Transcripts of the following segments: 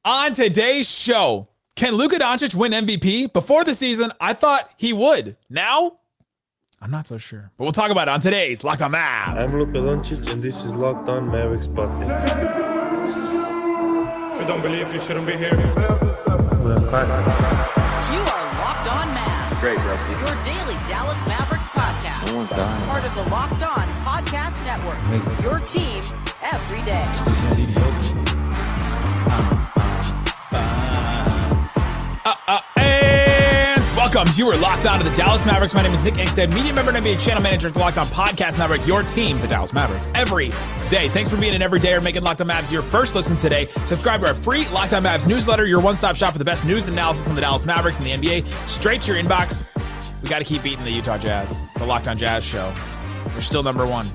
On today's show, can Luka Doncic win MVP? Before the season, I thought he would. Now, I'm not so sure. But we'll talk about it on today's Locked On Mavs. I'm Luka Doncic, and this is Locked On Mavericks podcast. If you don't believe, you shouldn't be here. We're cracked. You are Locked On Mavs. Great, Rusty. Your daily Dallas Mavericks podcast. No one's dying. Part of the Locked On Podcast Network. Your team every day. And welcome. You are locked on to the Dallas Mavericks. My name is Nick Angstadt, media member and NBA channel manager at the Locked On Podcast Network. Your team, the Dallas Mavericks, every day. Thanks for being an everyday or making Locked On Mavs your first listen today. Subscribe to our free Locked On Mavs newsletter, your one-stop shop for the best news and analysis on the Dallas Mavericks and the NBA, straight to your inbox. We got to keep beating the Utah Jazz, the Locked On Jazz show. We're still number one.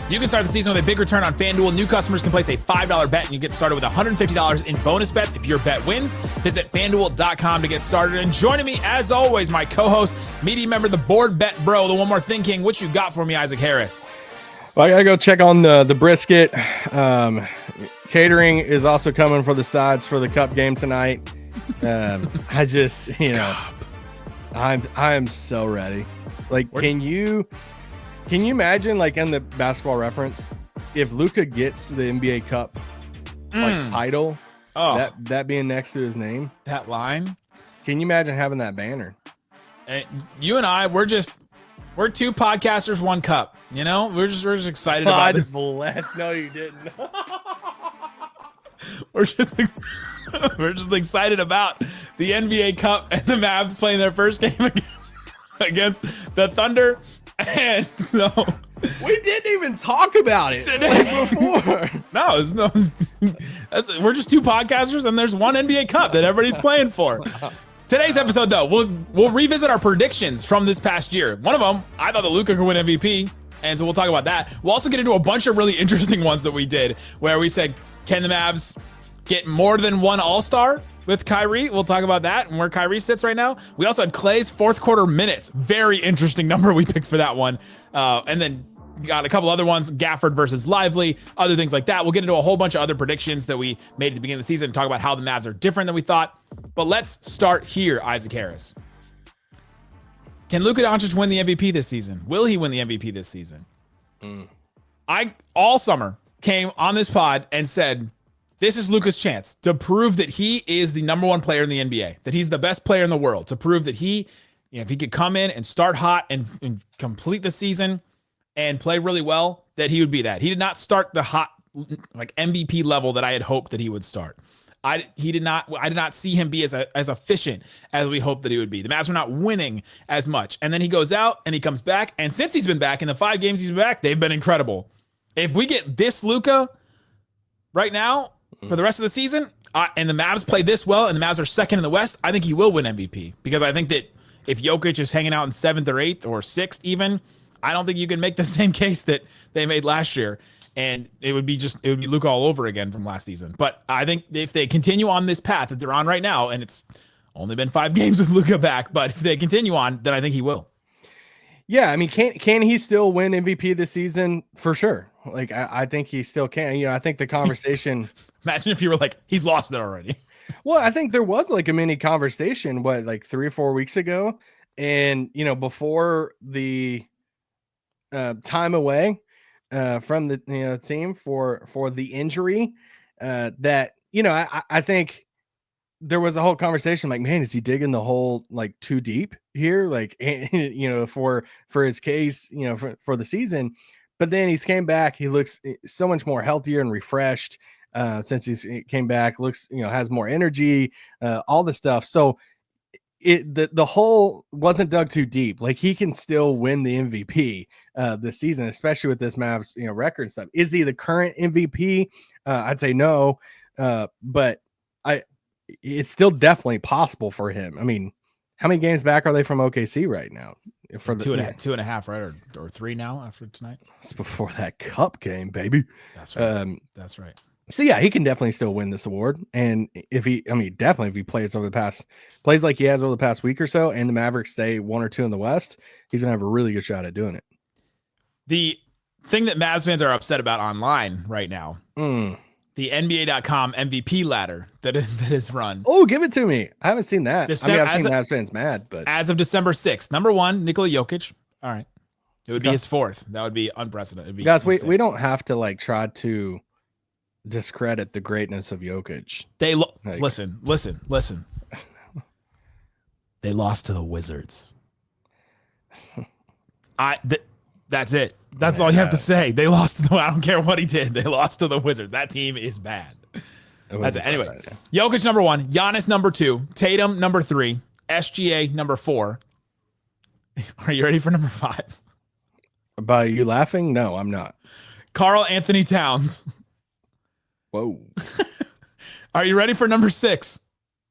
You can start the season with a big return on FanDuel. New customers can place a $5 bet and you get started with $150 in bonus bets if your bet wins. Visit FanDuel.com to get started. And joining me, as always, my co-host, media member, the board bet bro, the one more thing king. What you got for me, Isaac Harris? Well, I gotta go check on the brisket. Catering is also coming for the sides for the cup game tonight. I just, I am so ready. Like, can you imagine, like, in the Basketball Reference, if Luka gets the NBA Cup title, that being next to his name, that line? Can you imagine having that banner? And you and I, we're two podcasters, one cup. We're just excited about this. Bless. No, you didn't. We're just excited about the NBA Cup and the Mavs playing their first game against the Thunder. And so we didn't even talk about it before. We're just two podcasters, and there's one NBA Cup that everybody's playing for. Today's episode, though, we'll revisit our predictions from this past year. One of them, I thought that Luka could win MVP, and so we'll talk about that. We'll also get into a bunch of really interesting ones that we did, where we said, can the Mavs get more than one All-Star with Kyrie? We'll talk about that and where Kyrie sits right now. We also had Klay's fourth quarter minutes. Very interesting number we picked for that one. And then got a couple other ones, Gafford versus Lively, other things like that. We'll get into a whole bunch of other predictions that we made at the beginning of the season and talk about how the Mavs are different than we thought. But let's start here, Isaac Harris. Can Luka Doncic win the MVP this season? Will he win the MVP this season? I, all summer, came on this pod and said, this is Luka's chance to prove that he is the number one player in the NBA, that he's the best player in the world, to prove that he, if he could come in and start hot and complete the season and play really well, that he would be that. He did not start the hot, like, MVP level that I had hoped that he would start. I did not see him be as efficient as we hoped that he would be. The Mavs were not winning as much. And then he goes out and he comes back. And since he's been back, in the 5 games he's been back, they've been incredible. If we get this Luka right now for the rest of the season, and the Mavs play this well, and the Mavs are second in the West, I think he will win MVP. Because I think that if Jokic is hanging out in 7th or 8th or 6th even, I don't think you can make the same case that they made last year. And it would be Luka all over again from last season. But I think if they continue on this path that they're on right now, and it's only been 5 games with Luka back, but if they continue on, then I think he will. Yeah, I mean, can he still win MVP this season? For sure. Like, I think he still can. I think the conversation. Imagine if you were like, he's lost it already. Well, I think there was like a mini conversation, like 3 or 4 weeks ago. And, before the time away from the team for the injury, that, I think there was a whole conversation like, man, is he digging the hole like too deep here? Like, for his case, for the season. But then he's came back. He looks so much more healthier and refreshed since he came back. Looks, has more energy, all the stuff. So the hole wasn't dug too deep. Like, he can still win the MVP this season, especially with this Mavs record and stuff. Is he the current MVP? I'd say no, but it's still definitely possible for him. I mean, how many games back are they from OKC right now? For the 2.5, right? Or 3 now after tonight. It's before that cup game, baby. That's right. That's right. So yeah, he can definitely still win this award. And if he plays like he has over the past week or so, and the Mavericks stay 1 or 2 in the West, he's gonna have a really good shot at doing it. The thing that Mavs fans are upset about online right now, the the NBA.com MVP ladder that is run. Oh, give it to me. I haven't seen that. I've seen Mavs fans mad, but as of December 6th, number 1, Nikola Jokic. All right. It would be his 4th. That would be unprecedented. Guys, we don't have to like try to discredit the greatness of Jokic. Listen. They lost to the Wizards. That's it. That's all you have to say. They lost. I don't care what he did. They lost to the Wizards. That team is bad. That's it. Anyway, Jokic number 1, Giannis number 2, Tatum number 3, SGA number 4. Are you ready for number 5? By you laughing? No, I'm not. Karl Anthony Towns. Whoa. Are you ready for number 6?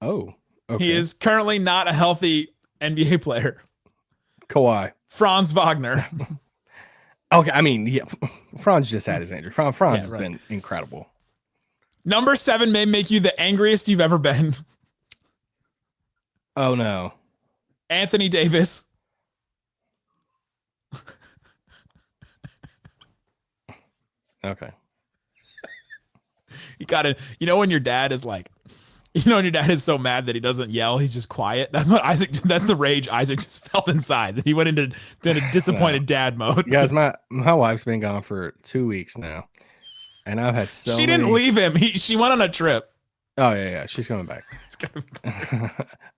Oh, okay. He is currently not a healthy NBA player. Kawhi. Franz Wagner. Okay, I mean, yeah, Franz just had his injury. Franz has been incredible. Number 7 may make you the angriest you've ever been. Oh, no. Anthony Davis. Okay. You got to, when your dad is like, when your dad is so mad that he doesn't yell, he's just quiet. That's the rage Isaac just felt inside. He went into a disappointed dad mode. Guys, my wife's been gone for 2 weeks now. And I've had She didn't leave him. She went on a trip. Oh, yeah. She's coming back.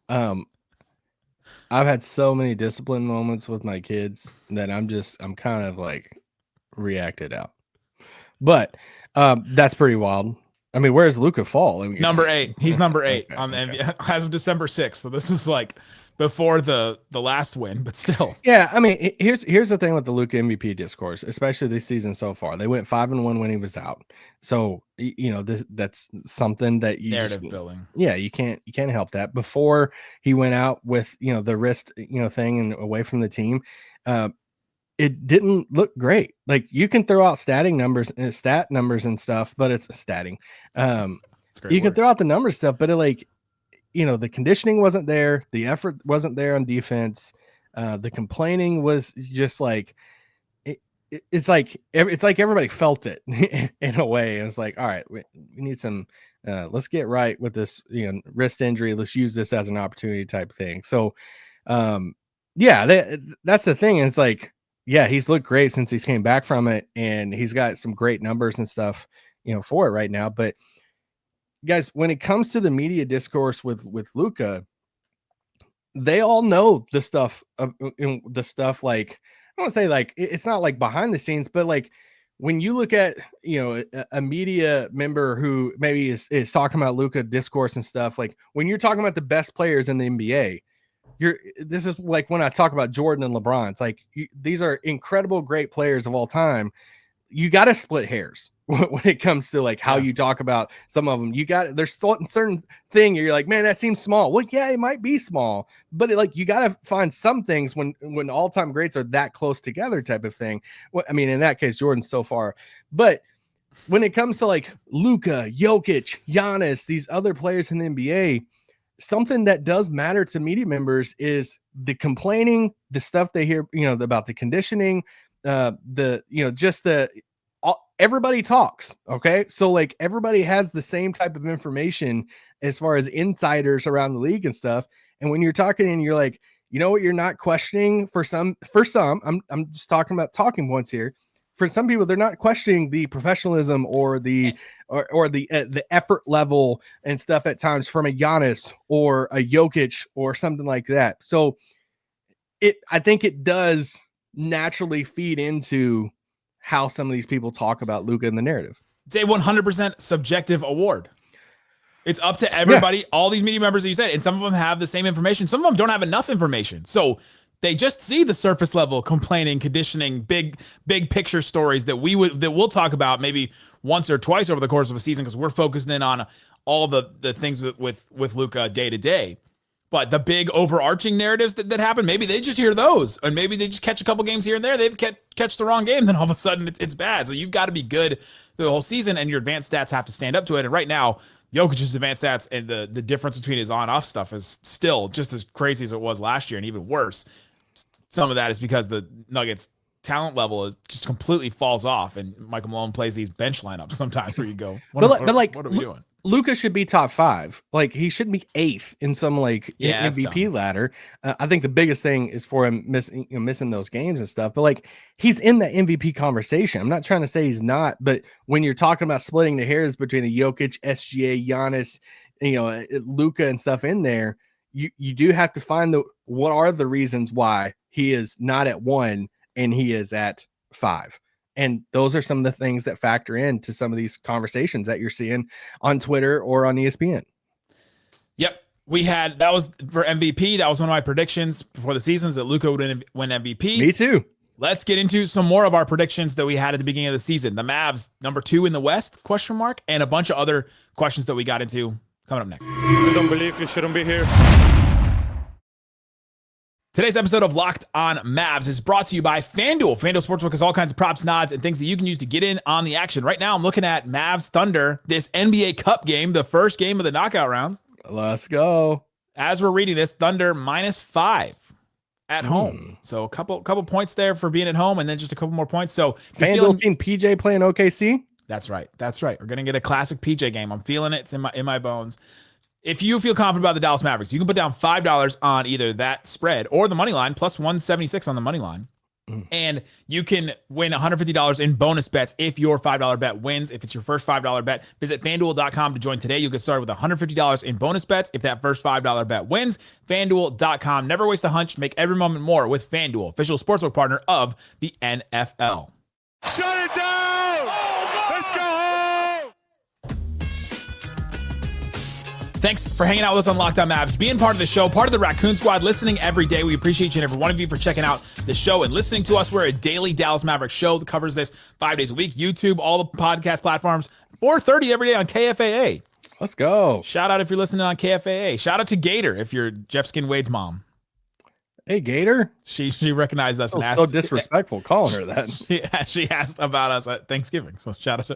I've had so many discipline moments with my kids that I'm kind of like reacted out. But that's pretty wild. I mean, where's Luka fall? Number 8. He's number 8 on the NBA as of December 6th. So this was like before the last win, but still. Yeah, I mean, here's the thing with the Luka MVP discourse, especially this season so far. They went 5-1 when he was out. So that's something that you narrative building. Yeah, you can't help that. Before he went out with the wrist thing and away from the team, it didn't look great. Like you can throw out stat numbers and stuff, but it's statting. You can throw out the numbers stuff, but the conditioning wasn't there. The effort wasn't there on defense. The complaining was just like, it's like everybody felt it in a way. It was like, all right, we need some, let's get right with this, wrist injury. Let's use this as an opportunity type thing. So, that's the thing. And it's like, yeah, he's looked great since he's came back from it, and he's got some great numbers and stuff, for it right now. But guys, when it comes to the media discourse with Luka, they all know the stuff like, I want to say like, it's not like behind the scenes, but like when you look at, a media member who maybe is talking about Luka discourse and stuff, like when you're talking about the best players in the NBA, this is like when I talk about Jordan and LeBron, it's like these are incredible, great players of all time. You got to split hairs when it comes to like how you talk about some of them. There's certain thing you're like, man, that seems small. Well, yeah, it might be small, but you got to find some things when all-time greats are that close together type of thing. Well, I mean, in that case, Jordan's so far, but when it comes to like Luka, Jokic, Giannis, these other players in the NBA, something that does matter to media members is the complaining, the stuff they hear, about the conditioning, everybody talks. Okay. So like everybody has the same type of information as far as insiders around the league and stuff. And when you're talking and you're like, what you're not questioning for some, I'm just talking about talking points here. For some people, they're not questioning the professionalism or the effort level and stuff at times from a Giannis or a Jokic or something like that. So I think it does naturally feed into how some of these people talk about Luka in the narrative. It's a 100% subjective award. It's up to everybody, all these media members that you said, and some of them have the same information. Some of them don't have enough information. So they just see the surface level complaining, conditioning, big picture stories that we'll talk about maybe once or twice over the course of a season because we're focusing in on all the things with Luka day to day. But the big overarching narratives that happen, maybe they just hear those, and maybe they just catch a couple games here and there. They've catch the wrong game, then all of a sudden it's bad. So you've got to be good the whole season, and your advanced stats have to stand up to it. And right now, Jokic's advanced stats and the difference between his on-off stuff is still just as crazy as it was last year, and even worse. Some of that is because the Nuggets talent level is just completely falls off, and Michael Malone plays these bench lineups sometimes where you go, but like, what are we doing? Luka should be top 5. Like, he shouldn't be 8th in some MVP ladder. I think the biggest thing is for him missing those games and stuff. But like, he's in the MVP conversation. I'm not trying to say he's not, but when you're talking about splitting the hairs between a Jokic, SGA, Giannis, Luka and stuff in there, you do have to find what are the reasons why he is not at 1 and he is at 5. And those are some of the things that factor into some of these conversations that you're seeing on Twitter or on ESPN. Yep. That was for MVP. That was one of my predictions before the seasons that Luka would win MVP. Me too. Let's get into some more of our predictions that we had at the beginning of the season. The Mavs, number 2 in the West, ? And a bunch of other questions that we got into coming up next. I don't believe you shouldn't be here. Today's episode of Locked On Mavs is brought to you by FanDuel. FanDuel Sportsbook has all kinds of props, nods, and things that you can use to get in on the action. Right now, I'm looking at Mavs Thunder, this NBA Cup game, the first game of the knockout round. Let's go. As we're reading this, Thunder -5 at home. So a couple points there for being at home, and then just a couple more points. So FanDuel seen PJ playing OKC? That's right. We're gonna get a classic PJ game. I'm feeling it. It's in my bones. If you feel confident about the Dallas Mavericks, you can put down $5 on either that spread or the money line, plus 176 on the money line. And you can win $150 in bonus bets if your $5 bet wins. If it's your first $5 bet, visit FanDuel.com to join today. You'll get started with $150 in bonus bets if that first $5 bet wins. FanDuel.com. Never waste a hunch. Make every moment more with FanDuel, official sportsbook partner of the NFL. Shut it down! Let's go home! Thanks for hanging out with us on Locked On Mavs, being part of the show, part of the Raccoon Squad, listening every day. We appreciate each and every one of you for checking out the show and listening to us. We're a daily Dallas Mavericks show that covers this 5 days a week. YouTube, all the podcast platforms, 4:30 every day on KFAA. Let's go. Shout out if you're listening on KFAA. Shout out to Gator if you're Jeff Skin Wade's mom. Hey, Gator. She recognized us and asked. So disrespectful calling her that. She asked about us at Thanksgiving. So shout out to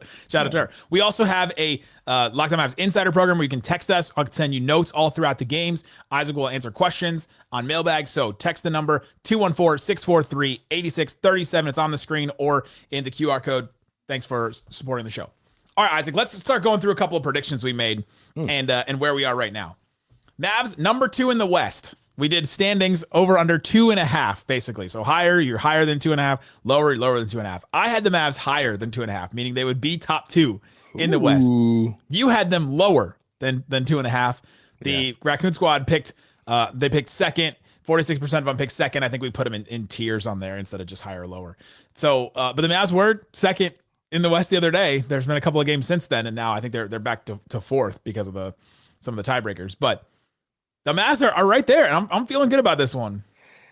her. We also have a Locked On Mavs Insider program where you can text us. I'll send you notes all throughout the games. Isaac will answer questions on mailbag. So text the number 214-643-8637. It's on the screen or in the QR code. Thanks for supporting the show. All right, Isaac, let's start going through a couple of predictions we made and where we are right now. Mavs, number 2 in the West. We did standings over under 2.5, basically. So you're higher than 2.5, lower than 2.5. I had the Mavs higher than 2.5, meaning they would be top 2 in the West. You had them lower than 2.5. The Raccoon Squad picked second. 46% of them picked second. I think we put them in tiers on there instead of just higher or lower. So, but the Mavs were second in the West the other day. There's been a couple of games since then, and now I think they're back to fourth because of some of the tiebreakers. But the Mavs are right there, and I'm feeling good about this one.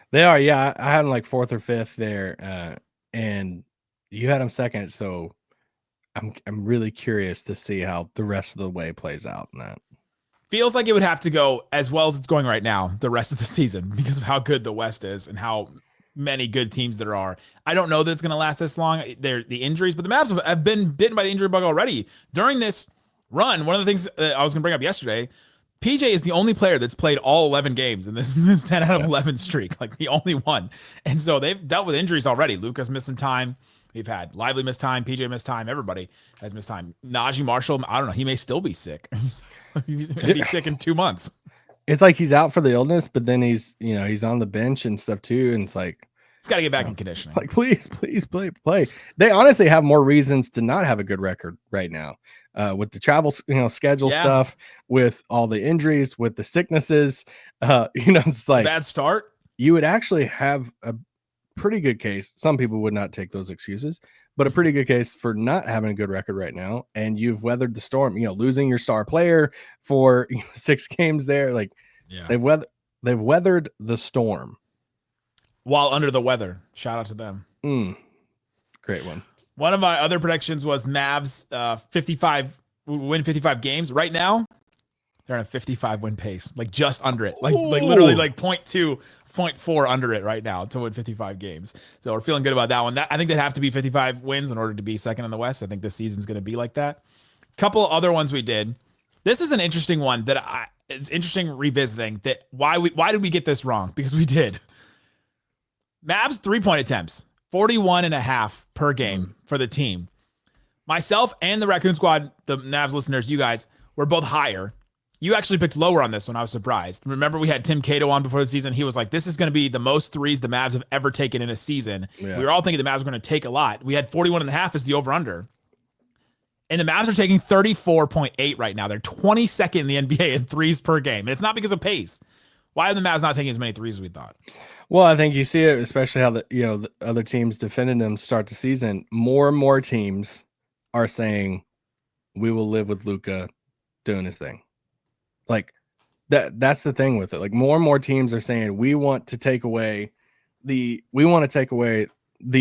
They are, yeah. I had them like 4th or 5th there, and you had them second. So I'm really curious to see how the rest of the way plays out in that. Feels like it would have to go as well as it's going right now the rest of the season because of how good the West is and how many good teams there are. I don't know that it's going to last this long. The injuries, but the Mavs have been bitten by the injury bug already during this run. One of the things I was going to bring up yesterday. PJ is the only player that's played all 11 games in this 10 out of 11 streak, like the only one. And so they've dealt with injuries already. Luka's missing time. We've had Lively miss time. PJ missed time. Everybody has missed time. Najee Marshall, I don't know. He may still be sick. He's going to be sick in 2 months. It's like he's out for the illness, but then he's on the bench and stuff too. And it's like, he's got to get back in conditioning. Like, please play. They honestly have more reasons to not have a good record right now. With the travel, schedule stuff, with all the injuries, with the sicknesses, it's like bad start. You would actually have a pretty good case. Some people would not take those excuses, but a pretty good case for not having a good record right now. And you've weathered the storm, losing your star player for 6 games there. Like they've weathered the storm while under the weather. Shout out to them. Great one. One of my other predictions was Mavs 55 games. Right now, they're on a 55 win pace, like just under it, like literally like 0.2, 0.4 under it right now to win 55 games. So we're feeling good about that one. I think they'd have to be 55 wins in order to be second in the West. I think this season's going to be like that. Couple of other ones we did. This is an interesting one that it's interesting revisiting that why did we get this wrong? Because we did. Mavs 3-point attempts. 41.5 per game for the team. Myself and the Raccoon Squad, the Mavs listeners, you guys, were both higher. You actually picked lower on this one. I was surprised. Remember, we had Tim Cato on before the season. He was like, this is going to be the most threes the Mavs have ever taken in a season. Yeah. We were all thinking the Mavs were going to take a lot. We had 41.5 as the over-under. And the Mavs are taking 34.8 right now. They're 22nd in the NBA in threes per game. And it's not because of pace. Why are the Mavs not taking as many threes as we thought? Well, I think you see it, especially how the other teams defended them to start the season. More and more teams are saying, we will live with Luka doing his thing. Like that's the thing with it. Like more and more teams are saying we want to take away the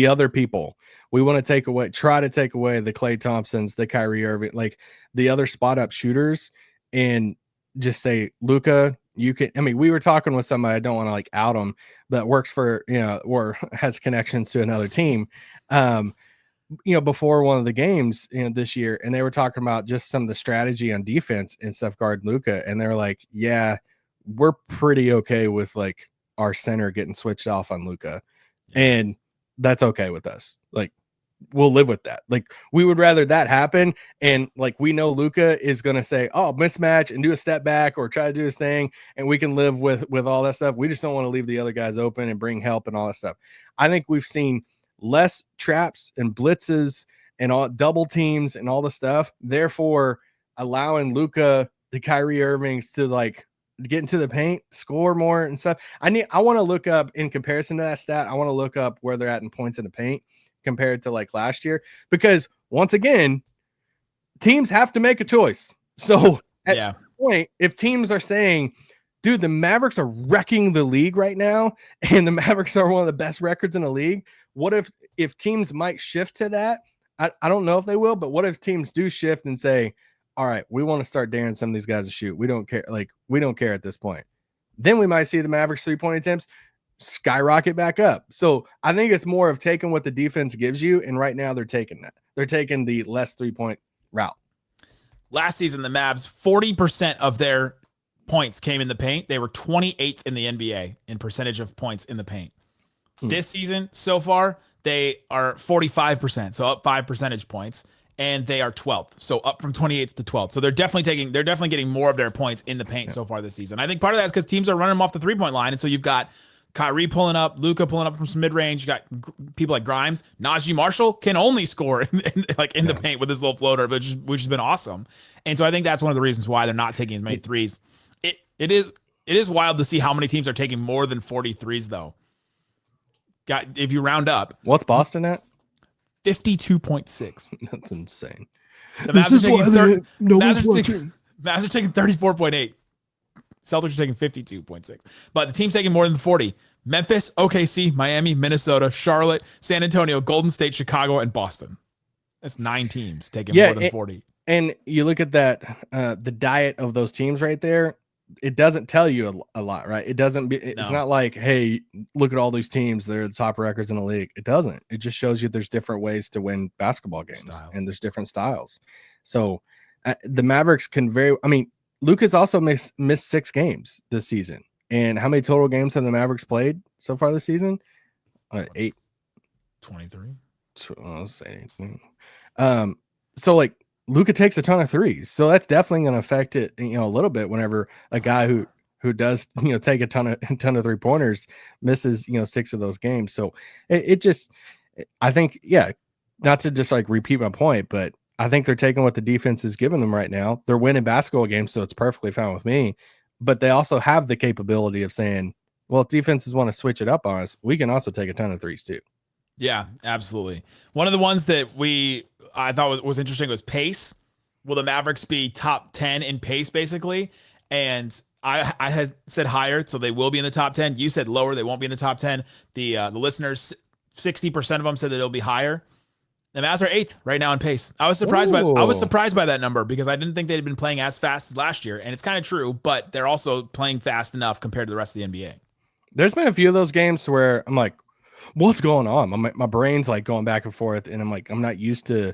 other people. We want to try to take away the Klay Thompsons, the Kyrie Irving, like the other spot up shooters, and just say, Luka, you can. I mean, we were talking with somebody, I don't want to like out them, that works for, or has connections to another team. Before one of the games this year, and they were talking about just some of the strategy on defense and stuff guard Luka, and they're like, yeah, we're pretty okay with like our center getting switched off on Luka, and that's okay with us. Like, we'll live with that. Like, we would rather that happen, and like we know Luka is gonna say, oh, mismatch and do a step back or try to do his thing, and we can live with all that stuff. We just don't want to leave the other guys open and bring help and all that stuff. I think we've seen less traps and blitzes and all double teams and all the stuff, therefore allowing Luka, the Kyrie Irvings to like get into the paint, score more and stuff. I want to look up, in comparison to that stat, I want to look up where they're at in points in the paint compared to like last year, because once again, teams have to make a choice. So at some point, if teams are saying, dude, the Mavericks are wrecking the league right now, and the Mavericks are one of the best records in the league, what if teams might shift to that? I don't know if they will, but what if teams do shift and say, all right, we want to start daring some of these guys to shoot. We don't care. Like, we don't care at this point. Then we might see the Mavericks 3-point attempts skyrocket back up. So I think it's more of taking what the defense gives you. And right now they're taking that. They're taking the less 3-point route. Last season, the Mavs, 40% of their points came in the paint. They were 28th in the NBA in percentage of points in the paint. This season, so far, they are 45%, so up 5 percentage points, and they are 12th, so up from 28th to 12th. So they're definitely getting more of their points in the paint so far this season. I think part of that is because teams are running them off the 3-point line, and so you've got Kyrie pulling up, Luka pulling up from some mid-range. You got people like Grimes. Najee Marshall can only score in the paint with his little floater, which has been awesome. And so I think that's one of the reasons why they're not taking as many threes. It is wild to see how many teams are taking more than 40 threes, though. If you round up. What's Boston at? 52.6. That's insane. The Mavs are taking 34.8. Celtics are taking 52.6. But the team's taking more than 40. Memphis, OKC, Miami, Minnesota, Charlotte, San Antonio, Golden State, Chicago, and Boston. That's 9 teams taking more than 40. And you look at that, the diet of those teams right there, it doesn't tell you a lot, right? It doesn't be, it's not like, hey, look at all these teams, they're the top records in the league. It doesn't. It just shows you there's different ways to win basketball games and there's different styles. So the Mavericks can Luka's also missed 6 games this season. And how many total games have the Mavericks played so far this season? 8. 23. I'll say. So like, Luka takes a ton of threes, so that's definitely going to affect it, a little bit. Whenever a guy who does, take a ton of 3-pointers misses, 6 of those games. So it just, I think, not to just like repeat my point, but I think they're taking what the defense is giving them right now. They're winning basketball games, so it's perfectly fine with me. But they also have the capability of saying, well, if defenses want to switch it up on us, we can also take a ton of threes too. Yeah, absolutely. One of the ones that I thought was interesting was pace. Will the Mavericks be top 10 in pace, basically? And I had said higher, so they will be in the top 10. You said lower, they won't be in the top 10. The listeners, 60% of them said that it'll be higher. The Mavs are 8th right now in pace. I was surprised by that number because I didn't think they'd been playing as fast as last year, and it's kind of true, but they're also playing fast enough compared to the rest of the NBA. There's been a few of those games where I'm like, what's going on? My brain's like going back and forth, and I'm like, I'm not used to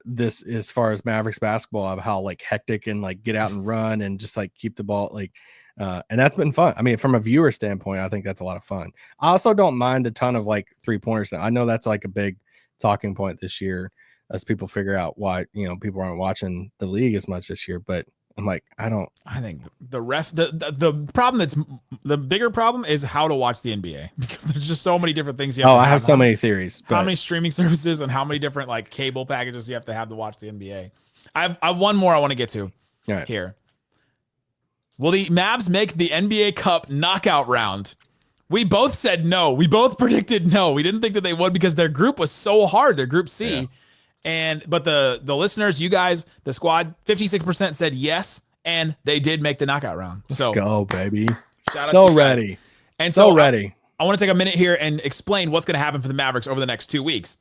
this as far as Mavericks basketball, of how like hectic and like get out and run and just like keep the ball like and that's been fun. I mean, from a viewer standpoint, I think that's a lot of fun. I also don't mind a ton of like 3-pointers. I know that's like a big talking point this year as people figure out why, people aren't watching the league as much this year, but I'm like, I think the problem the bigger problem is how to watch the NBA, because there's just so many different things you have to have. I have so many theories. How many streaming services and how many different like cable packages you have to watch the NBA. I have one more I want to get to here. Will the Mavs make the NBA Cup knockout round? We both said no. We both predicted no. We didn't think that they would because their group was so hard, their group C. Yeah. But the listeners, you guys, the squad, 56% said yes, and they did make the knockout round. Let's go, baby. Shout out to you ready. Guys. And so ready. I want to take a minute here and explain what's going to happen for the Mavericks over the next 2 weeks.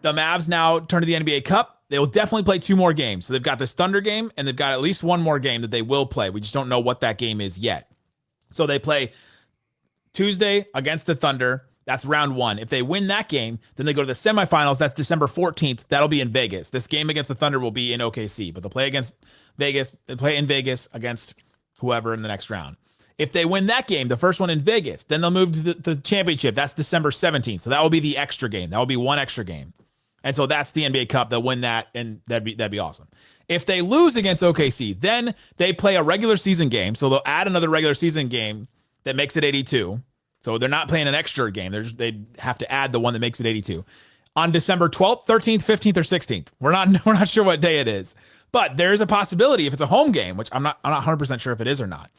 The Mavs now turn to the NBA Cup. They will definitely play 2 more games. So they've got this Thunder game, and they've got at least 1 more game that they will play. We just don't know what that game is yet. So they play Tuesday against the Thunder. That's round 1. If they win that game, then they go to the semifinals. That's December 14th. That'll be in Vegas. This game against the Thunder will be in OKC, but they'll play against Vegas. They play in Vegas against whoever in the next round. If they win that game, the first one in Vegas, then they'll move to the championship. That's December 17th. So that will be the extra game. That will be 1 extra game. And so that's the NBA Cup. They'll win that, and that'd be awesome. If they lose against OKC, then they play a regular season game. So they'll add another regular season game that makes it 82. So they're not playing an extra game. They have to add the one that makes it 82. On December 12th, 13th, 15th, or 16th. We're not sure what day it is. But there's a possibility if it's a home game, which I'm not 100% sure if it is or not.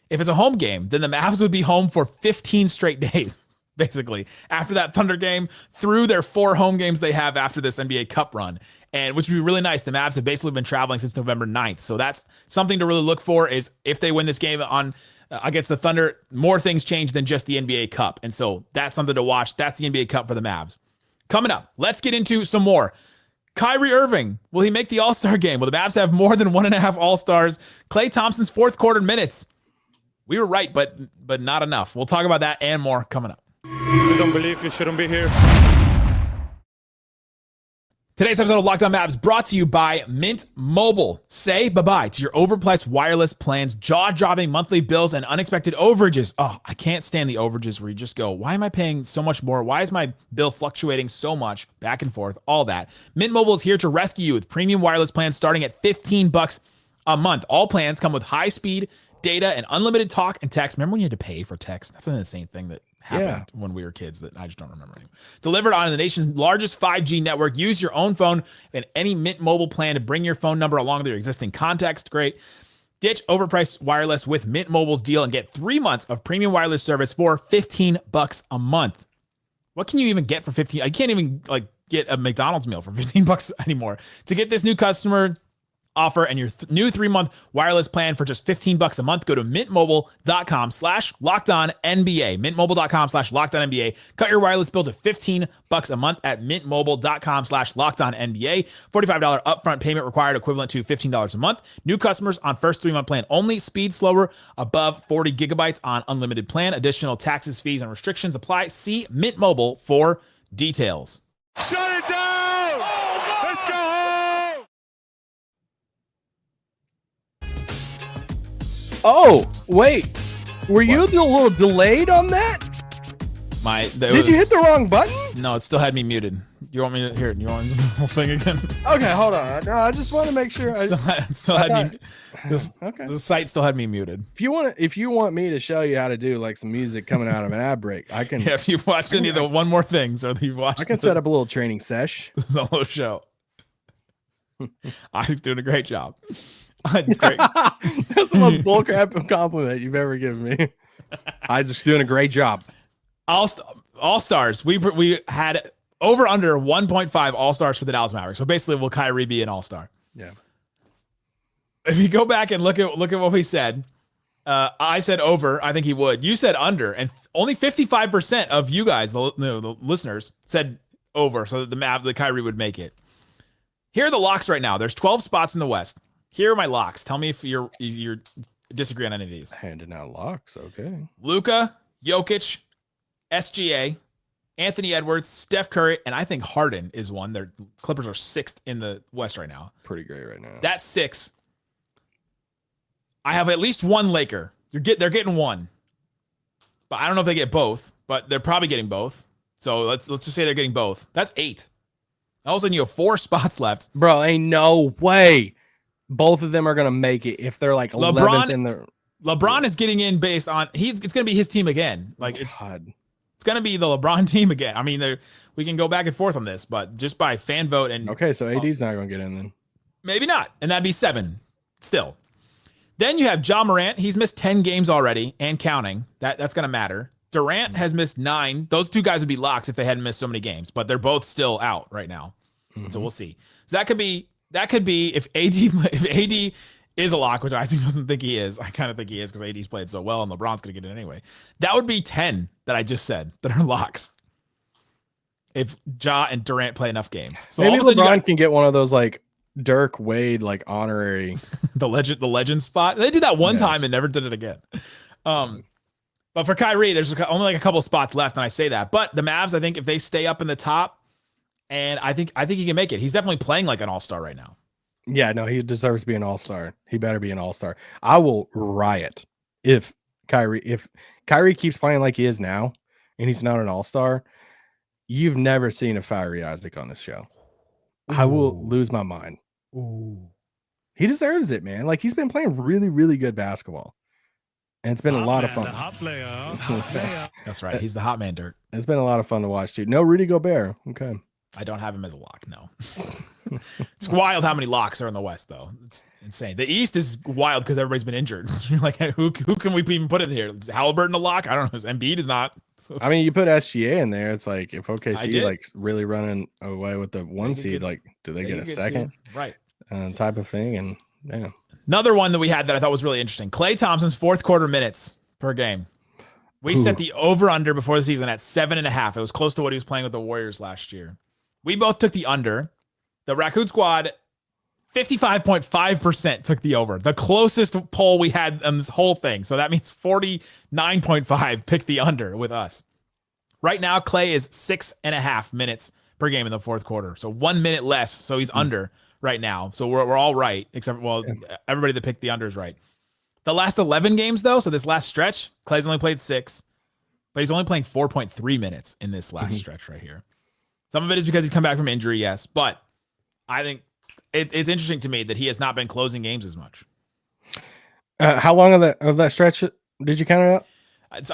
If it's a home game, then the Mavs would be home for 15 straight days, basically, after that Thunder game, through their 4 home games they have after this NBA Cup run, and which would be really nice. The Mavs have basically been traveling since November 9th. So that's something to really look for, is if they win this game on against the Thunder, more things change than just the NBA Cup. And so that's something to watch. That's the NBA Cup for the Mavs. Coming up, let's get into some more. Kyrie Irving, will he make the All-Star game? Will the Mavs have more than 1.5 All-Stars? Klay Thompson's 4th quarter minutes. We were right, but not enough. We'll talk about that and more coming up. If you don't believe, you shouldn't be here. Today's episode of Locked On Mavs brought to you by Mint Mobile. Say bye-bye to your overpriced wireless plans, jaw-dropping monthly bills, and unexpected overages. Oh, I can't stand the overages where you just go, why am I paying so much more? Why is my bill fluctuating so much? Back and forth, all that. Mint Mobile is here to rescue you with premium wireless plans starting at $15 a month. All plans come with high-speed data and unlimited talk and text. Remember when you had to pay for text? That's an insane thing that happened when we were kids that I just don't remember anymore. Delivered on the nation's largest 5G network. Use your own phone and any Mint Mobile plan to bring your phone number along with your existing contacts. Great. Ditch overpriced wireless with Mint Mobile's deal and get 3 months of premium wireless service for $15 a month. What can you even get for 15? I can't even get a McDonald's meal for $15 anymore. To get this new customer offer and your new 3-month wireless plan for just $15 a month, go to mintmobile.com/lockedonnba. Mintmobile.com/lockedonnba. Cut your wireless bill to $15 a month at mintmobile.com/lockedonnba. $45 upfront payment required, equivalent to $15 a month. New customers on first 3-month plan only. Speed slower above 40 gigabytes on unlimited plan. Additional taxes, fees, and restrictions apply. See Mint Mobile for details. Shut it down! Let's go home! Oh, wait. Were you a little delayed on that? Did you hit the wrong button? No, it still had me muted. You want me to hear it? You want the whole thing again? Okay, hold on. No, I just want to make sure. The site still had me muted. If you want me to show you how to do like some music coming out of an ad break, I can. Yeah, if you've watched any of the One More Things, or you've watched, I can set up a little training sesh. Solo show. Isaac's doing a great job. Great. That's the most bullcrap compliment you've ever given me. Isaac's doing a great job. All-Stars. We had over under 1.5 All-Stars for the Dallas Mavericks. So basically, will Kyrie be an All-Star? Yeah. If you go back and look at what we said, I said over. I think he would. You said under, and only 55% of you guys, the listeners, said over, so that the Kyrie would make it. Here are the locks right now. There's 12 spots in the West. Here are my locks. Tell me if you're disagree on any of these. Handing out locks, okay. Luka, Jokic, SGA, Anthony Edwards, Steph Curry, and I think Harden is one. Their Clippers are 6th in the West right now. Pretty great right now. That's 6. I have at least one Laker. They're getting one. But I don't know if they get both, but they're probably getting both. So let's just say they're getting both. That's 8. All of a sudden you have 4 spots left. Bro, ain't no way both of them are gonna make it if they're like 11th in the. LeBron is getting in based on it's gonna be his team again. Like God. It's gonna be the LeBron team again. I mean, we can go back and forth on this, but just by fan vote and okay, so AD's not gonna get in then. Maybe not, and that'd be 7 still. Then you have Ja Morant. He's missed 10 games already and counting. That's gonna matter. Durant has missed 9. Those 2 guys would be locks if they hadn't missed so many games, but they're both still out right now. So we'll see. So that could be if AD is a lock, which I doesn't think he is. I kind of think he is because AD's played so well and LeBron's going to get it anyway. That would be 10 that I just said that are locks. If Ja and Durant play enough games. So maybe LeBron can get one of those like Dirk Wade, like honorary. the legend spot. They did that one time and never did it again. But for Kyrie, there's only like a couple spots left, and I say that. But the Mavs, I think if they stay up in the top, and I think he can make it. He's definitely playing like an all-star right now. Yeah, no, he deserves to be an all-star. He better be an all-star. I will riot if Kyrie keeps playing like he is now and he's not an all-star. You've never seen a fiery Isaac on this show. Ooh. I will lose my mind. Ooh. He deserves it, man. Like he's been playing really, really good basketball. And it's been a lot of fun. Hot player. That's right. He's the hot man, Dirk. It's been a lot of fun to watch too. No Rudy Gobert. Okay. I don't have him as a lock. No. It's wild how many locks are in the West, though. It's insane. The East is wild because everybody's been injured. You're like, who can we even put in here? Is Halliburton a lock? I don't know. Embiid is not. So, I mean, you put SGA in there. It's like if OKC like really running away with the 1 seed, like do they get a second? Right. Type of thing. And yeah. Another one that we had that I thought was really interesting. Klay Thompson's 4th quarter minutes per game. We set the over-under before the season at 7.5. It was close to what he was playing with the Warriors last year. We both took the under. The Raccoon Squad, 55.5% took the over. The closest poll we had on this whole thing. So that means 49.5 picked the under with us. Right now, Klay is 6.5 minutes per game in the 4th quarter. So 1 minute less. So he's under right now. So we're all right, except, everybody that picked the under is right. The last 11 games, though, so this last stretch, Klay's only played 6, but he's only playing 4.3 minutes in this last stretch right here. Some of it is because he's come back from injury, yes, but I think it's interesting to me that he has not been closing games as much. How long of that stretch did you count it out?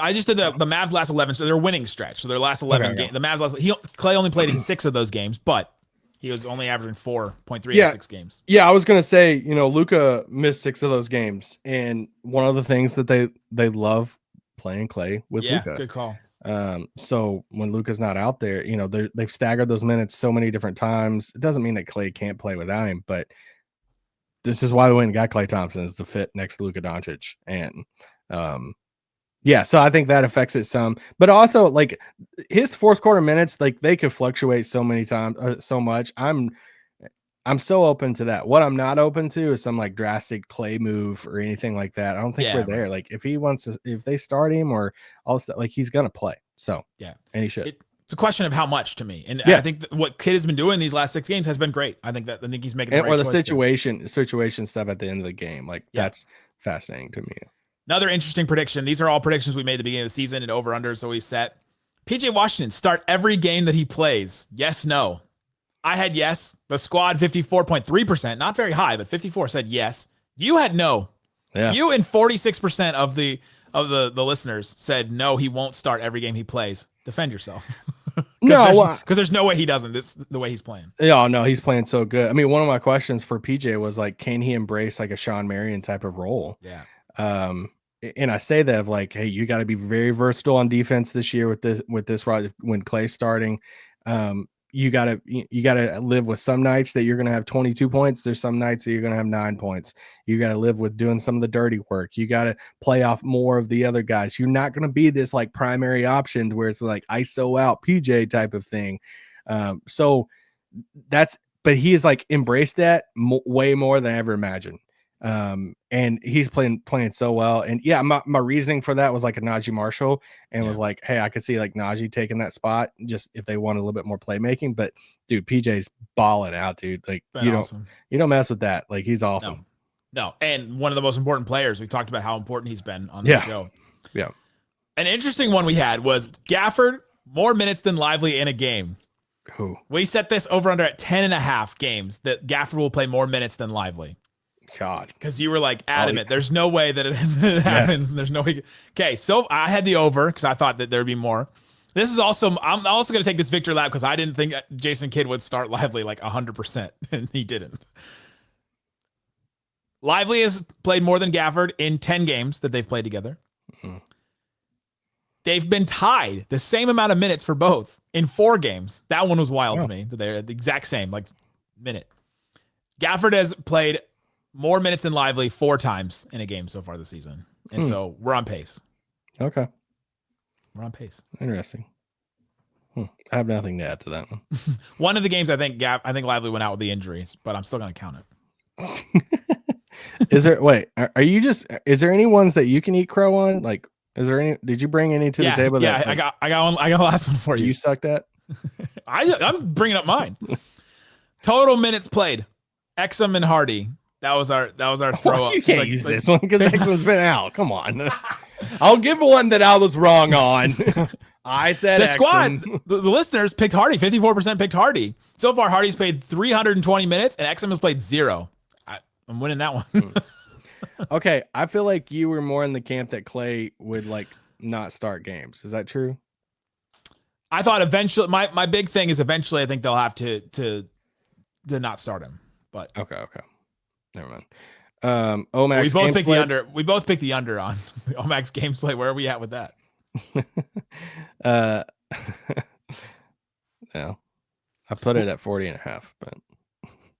I just did the Mavs last 11, so they're winning stretch. So their last 11 games, the Mavs Klay only played in 6 of those games, but he was only averaging 4.3 in 6 games. Yeah, I was gonna say, Luka missed 6 of those games, and one of the things that they love playing Klay with Luka. Yeah, good call. So when Luka's not out there, they've staggered those minutes so many different times. It doesn't mean that Klay can't play without him, but this is why we went and got Klay Thompson as the fit next to Luka Doncic. And so I think that affects it some, but also like his 4th quarter minutes, like they could fluctuate so many times, so much. I'm so open to that. What I'm not open to is some like drastic Klay move or anything like that. I don't think we're there. Like if he wants to, if they start him or all stuff, like he's gonna play. So and he should. It's a question of how much to me, and I think what Kid has been doing these last 6 games has been great. I think he's making the right choice situation stuff at the end of the game. Like that's fascinating to me. Another interesting prediction. These are all predictions we made at the beginning of the season and over under. So we set PJ Washington start every game that he plays. Yes, no. I had yes. The squad 54.3%, not very high, but 54 said yes. You had no. Yeah. You and 46% of the listeners said no. He won't start every game he plays. Defend yourself. No, because there's no way he doesn't. This the way he's playing. Yeah, no, he's playing so good. I mean, one of my questions for PJ was like, can he embrace like a Sean Marion type of role? Yeah. And I say that of like, hey, you got to be very versatile on defense this year with this when Klay's starting. You gotta live with some nights that you're gonna have 22 points. There's some nights that you're gonna have 9 points. You gotta live with doing some of the dirty work. You gotta play off more of the other guys. You're not gonna be this like primary option where it's like ISO out PJ type of thing. But he has like embraced that way more than I ever imagined. And he's playing so well. And yeah, my reasoning for that was like a Najee Marshall, and was like, hey, I could see like Najee taking that spot just if they want a little bit more playmaking. But dude, PJ's balling out, dude. Like you don't mess with that. Like he's awesome. No, and one of the most important players. We talked about how important he's been on the show. Yeah. An interesting one we had was Gafford, more minutes than Lively in a game. Who? We set this over under at 10.5 games that Gafford will play more minutes than Lively. God. Because you were like adamant. There's no way that it happens. And there's no way. Okay, so I had the over because I thought that there would be more. This is also, I'm also going to take this victory lap because I didn't think Jason Kidd would start Lively like 100%, and he didn't. Lively has played more than Gafford in 10 games that they've played together. Mm-hmm. They've been tied the same amount of minutes for both in 4 games. That one was wild to me, that they're the exact same, like minute. Gafford has played more minutes than Lively 4 times in a game so far this season. And so we're on pace. Okay. We're on pace. Interesting. I have nothing to add to that one. One of the games I think Lively went out with the injuries, but I'm still going to count it. Is there any ones that you can eat crow on? Like, is there any, did you bring any to the table? Yeah, I got one. I got the last one for you. You sucked at? I'm bringing up mine. Total minutes played. Exum and Hardy. That was our throw up. You can't use this one because Exum's been out. Come on. I'll give one that I was wrong on. I said the Exum. Squad. The listeners picked Hardy. 54% picked Hardy. So far, Hardy's played 320 minutes and Exum has played 0. I'm winning that one. Okay, I feel like you were more in the camp that Klay would like not start games. Is that true? I thought eventually, my big thing is eventually I think they'll have to not start him. But okay, never mind. Omax, we both picked the under. We both picked the under on Omax games play. Where are we at with that? Yeah, I put it at 40.5, but.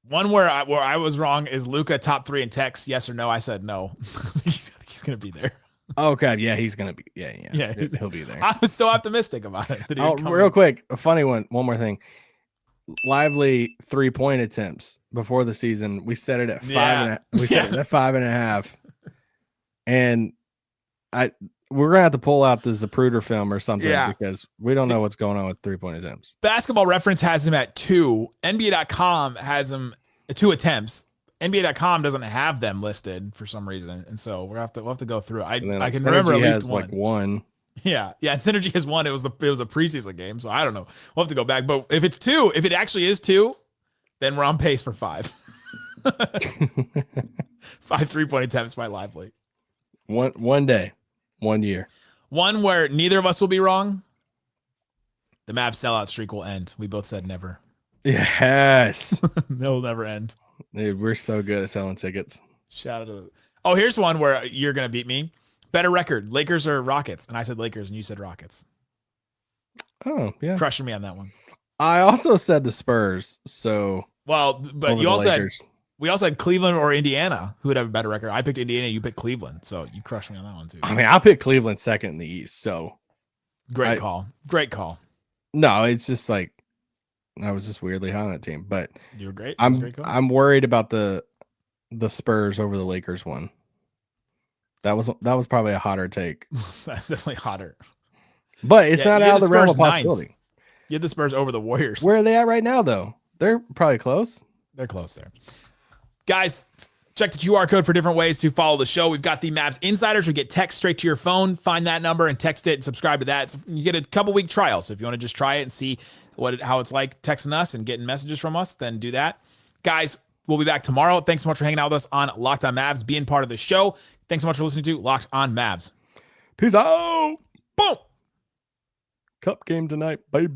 One where I was wrong is Luka top 3 in text, yes or no. I said no. he's going to be there. Oh God, yeah, he's going to be. Yeah, he'll be there. I was so optimistic about it. Real quick, a funny one. One more thing. Lively 3-point attempts before the season. We set it at 5.5. We set it at 5.5, and we're gonna have to pull out the Zapruder film or something because we don't know what's going on with 3-point attempts. Basketball Reference has him at 2. NBA.com has him at 2 attempts. NBA.com doesn't have them listed for some reason, and so we'll have to go through. I can remember at least one. Like one. Yeah, and Synergy has 1. It was a preseason game, so I don't know. We'll have to go back. But if it's 2, if it actually is 2, then we're on pace for 5. 5 3-point attempts by Lively. One day. 1 year. One where neither of us will be wrong. The Mavs sellout streak will end. We both said never. Yes. It'll never end. Dude, we're so good at selling tickets. Shout out to here's one where you're going to beat me. Better record, Lakers or Rockets? And I said Lakers and you said Rockets. Oh, yeah. Crushing me on that one. I also said the Spurs. So, well, but you also had... We also had Cleveland or Indiana, who would have a better record. I picked Indiana, you picked Cleveland, so you crushed me on that one too. I mean, I picked Cleveland second in the East, so great call. No, it's just like I was just weirdly high on that team, but you were great. I'm worried about the Spurs over the Lakers one. That was probably a hotter take. That's definitely hotter, but it's not out of the realm of possibility. 9th. You had the Spurs over the Warriors. Where are they at right now, though? They're probably close. They're close there. Guys, check the QR code for different ways to follow the show. We've got the Mavs Insiders. We get text straight to your phone. Find that number and text it and subscribe to that. So you get a couple-week trial. So if you want to just try it and see how it's like texting us and getting messages from us, then do that. Guys, we'll be back tomorrow. Thanks so much for hanging out with us on Locked On Mavs, being part of the show. Thanks so much for listening to Locked On Mavs. Peace out. Boom. Cup game tonight, baby.